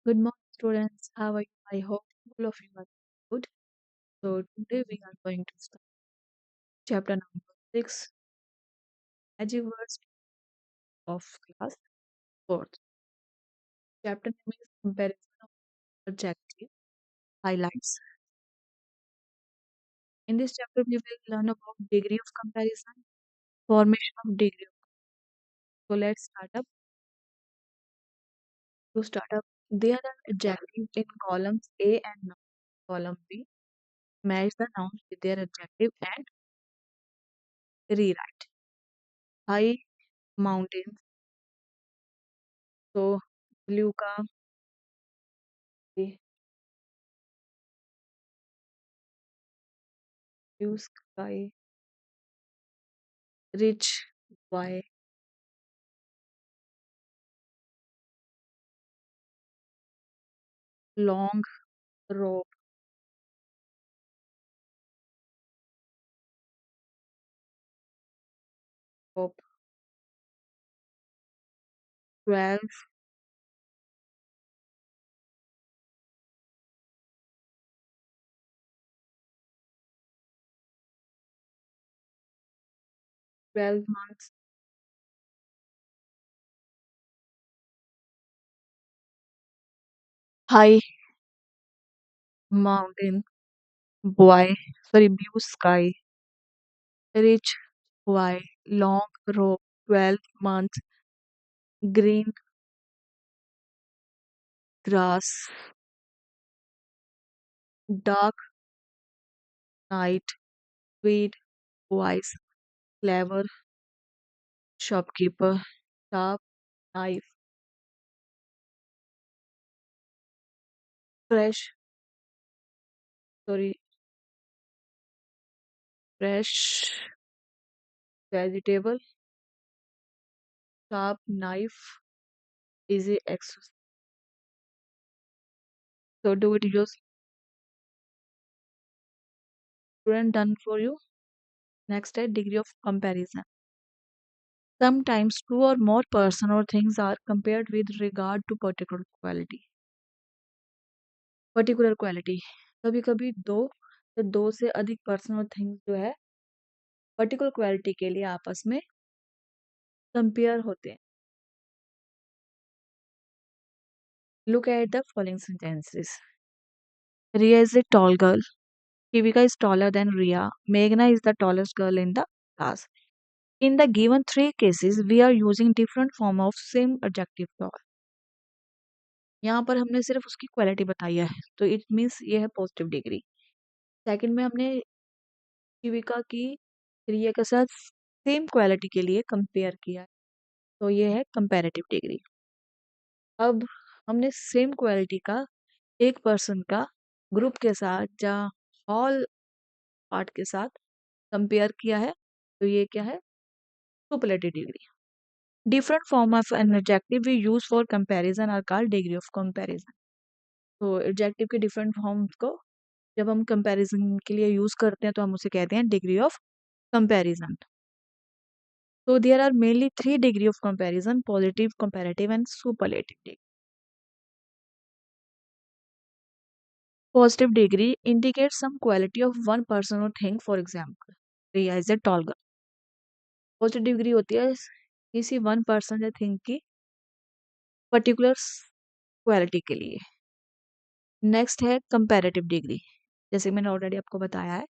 Good morning, students. How are you? I hope all of you are good. So, today we are going to start chapter number 6, Magic Words of Class 4th. Chapter name is Comparison of Adjective Highlights. In this chapter, we will learn about degree of comparison, formation of degree. So, let's start up. To start up, there are adjectives in columns A and column B. Match the nouns with their adjective and rewrite. High mountains. So, blue का blue sky, rich why, long rope, rope, 12, 12 months, high mountain, boy, sorry, blue sky, rich why, long rope, 12 months, green grass, dark night, sweet voice, clever shopkeeper, sharp knife, fresh, sorry, fresh vegetable, sharp knife, easy access. So do it use student done for you. Next is degree of comparison. Sometimes two or more person or things are compared with regard to particular quality. Particular quality कभी कभी दो या दो से अधिक person और things जो है पर्टिकुलर क्वालिटी के लिए आपस में कंपेयर होते हैं. Look at the following sentences. Riya is a tall girl. Kivika is taller than Ria. Meghna is the tallest girl in the class. In the given three cases, we are using different form of same adjective tall. यहाँ पर हमने सिर्फ उसकी quality बताई है, तो it means ये है पॉजिटिव डिग्री. सेकंड में हमने जीविका की रिया के साथ सेम क्वालिटी के लिए कंपेयर किया है, तो ये है कंपैरेटिव डिग्री. अब हमने सेम क्वालिटी का एक पर्सन का ग्रुप के साथ या ऑल पार्ट के साथ कंपेयर किया है, तो ये क्या है superlative degree. Different form of an adjective we use for comparison are called degree of comparison. तो एडजेक्टिव के डिफरेंट फॉर्म्स को जब हम कंपैरिजन के लिए यूज करते हैं तो हम उसे कहते हैं degree of comparison. So there are mainly three degree of comparison: positive, comparative, and superlative degree. Positive degree indicates some quality of one person or thing. For example, Riya is a tall girl. Positive degree होती है किसी one person या thing की particular quality के लिए. Next है comparative degree. जैसे मैंने ऑलरेडी आपको बताया है,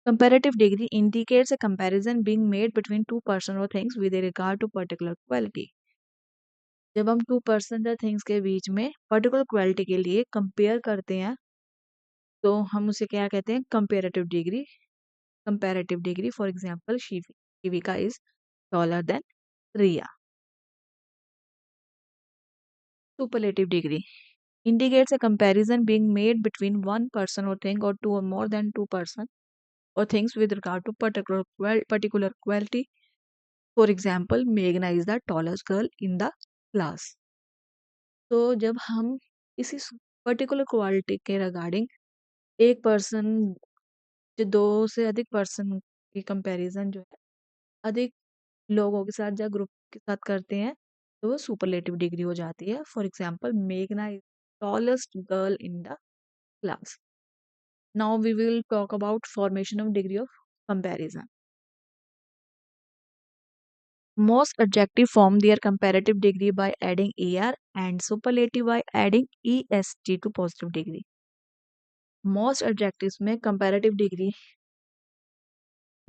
comparative degree indicates a comparison being made between two person or things with regard to particular quality. जब हम टू पर्सन या थिंग्स के बीच में पर्टिकुलर क्वालिटी के लिए कंपेयर करते हैं तो हम उसे क्या कहते हैं comparative degree. Comparative degree for example Shivika is taller than Riya. Superlative degree indicates a comparison being made between one person or thing or two or more than two person or things with regard to particular quality. For example, Meghna is the tallest girl in the class. तो जब हम किसी particular quality के regarding एक person जो दो से अधिक पर्सन की कंपैरिजन जो है अधिक लोगों के साथ या ग्रुप के साथ करते हैं तो वो सुपरलेटिव डिग्री हो जाती है. फॉर एग्जांपल मेघना tallest girl in the class. Now we will talk about formation of degree of comparison. Most adjective form their comparative degree by adding er and superlative by adding est to positive degree. Most adjectives में comparative degree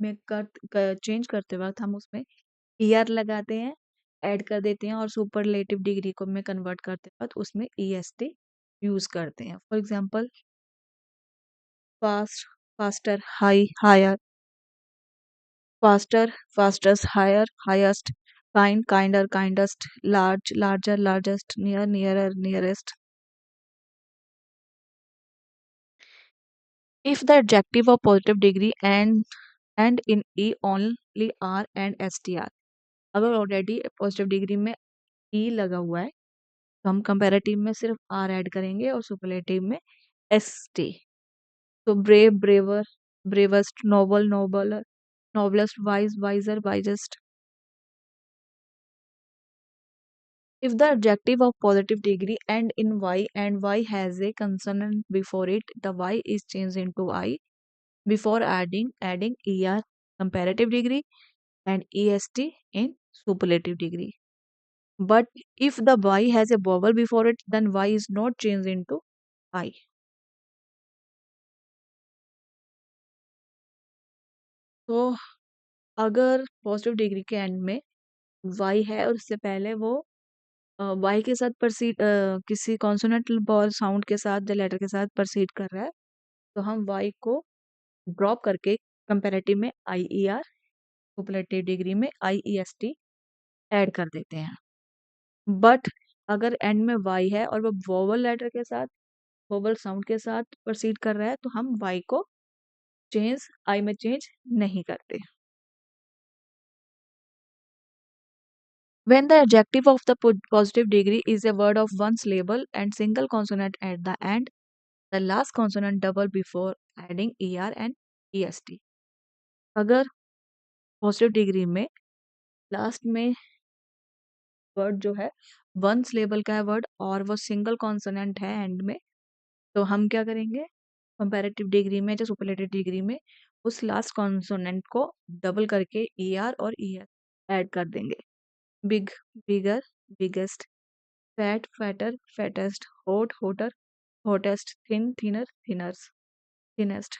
में change करते वक्त हम उसमें er लगाते हैं, add कर देते हैं और सुपरलेटिव डिग्री को में कन्वर्ट करते वक्त उसमें est यूज करते हैं. For example fast, faster, high, higher, faster, fastest, higher, highest, kind, kinder, kindest, large, larger, largest, near, nearer, nearest. If the adjective of positive degree and in e only r and str, अगर already positive degree में ई लगा हुआ है तो हम comparative में सिर्फ R add करेंगे और सुपरलेटिव में एस टी. तो brave, braver, bravest, noble, nobler, noblest, wise, wiser, wisest. If the adjective of positive degree end in y and y has a consonant before it, the y is changed into I before adding er comparative degree and est in superlative degree. But if the y has a vowel before it, then y is not changed into I. तो अगर positive degree के and में y है और उससे पहले वो y के साथ प्रोसीड किसी कॉन्सोनेंट बॉल साउंड के साथ या लेटर के साथ प्रोसीड कर रहा है तो हम y को ड्रॉप करके कंपैरेटिव में आई ई आर, सुपरलेटिव डिग्री में आई ई एस टी ऐड कर देते हैं. बट अगर एंड में y है और वो वोवल लेटर के साथ, वोवल साउंड के साथ प्रोसीड कर रहा है तो हम y को आई में चेंज नहीं करते. When the adjective of the positive degree is a word of one syllable and single consonant at the end, the last consonant double before adding er and est. अगर पॉजिटिव डिग्री में last में word जो है one syllable का है word और वो single consonant है एंड में, तो हम क्या करेंगे कंपैरेटिव डिग्री में या सुपरलेटिव डिग्री में उस लास्ट कॉन्सोनेंट को डबल करके ई आर और ई एस ऐड कर देंगे. Big, bigger, biggest, fat, fatter, fattest, hot, hotter, hottest, thin, thinner, thinners, thinnest.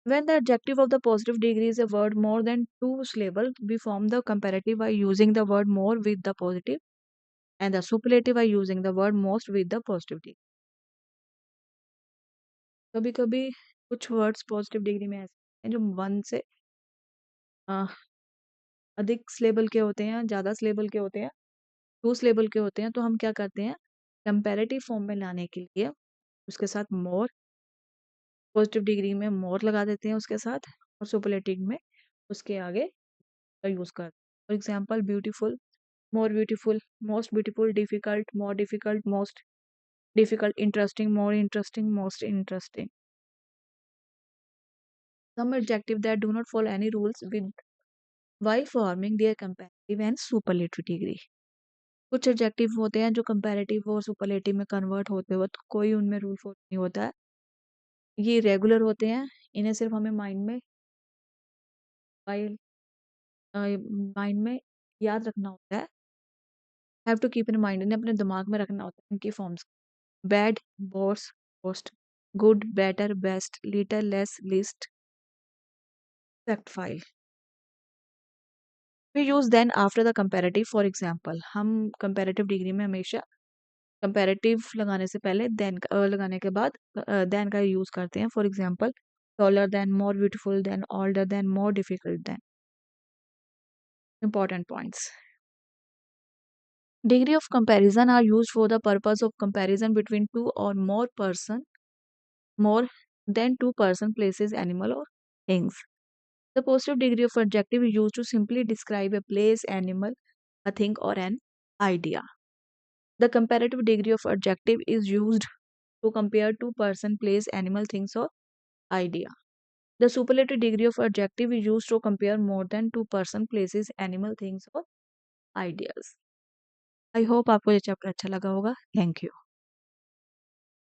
When the adjective of the positive degree is a word more than two syllables, we form the comparative by using the word more with the positive and the superlative by using the word most with the positive degree. कभी कभी कुछ words positive degree में ऐसे हैं जो one से अ, अधिक syllable के होते हैं, ज़्यादा सिलेबल के होते हैं, टू सिलेबल के होते हैं, तो हम क्या करते हैं कंपैरेटिव फॉर्म में लाने के लिए उसके साथ मोर, पॉजिटिव डिग्री में मोर लगा देते हैं उसके साथ और सुपरलेटिव में उसके आगे का यूज कर. For example beautiful, more beautiful, most beautiful, difficult, more difficult, most difficult, interesting, more interesting, most interesting. Some adjectives that do not follow any rules with while forming their comparative and superlative degree. कुछ adjective होते हैं जो comparative और superlative में convert होते हुए तो कोई उनमें रूल फॉलो नहीं होता है. ये रेगुलर होते हैं, इन्हें सिर्फ हमें माइंड में याद रखना होता है. Have to keep in mind, इन्हें अपने दिमाग में रखना होता है इनकी forms. Bad, worse, worst, good, better, best, little, less, least, file. We use then after the comparative. For example, हम comparative डिग्री में हमेशा comparative लगाने से पहले then लगाने के बाद then का यूज करते हैं. For example, taller than, more beautiful than, older than, more difficult than. Important points. Degree of comparison are used for the purpose of comparison between two or more than two person, places, animal or things. The positive degree of adjective is used to simply describe a place, animal, a thing, or an idea. The comparative degree of adjective is used to compare two person, place, animal, things, or idea. The superlative degree of adjective is used to compare more than two person, places, animal, things, or ideas. I hope आपको ये chapter अच्छा लगा होगा. Thank you.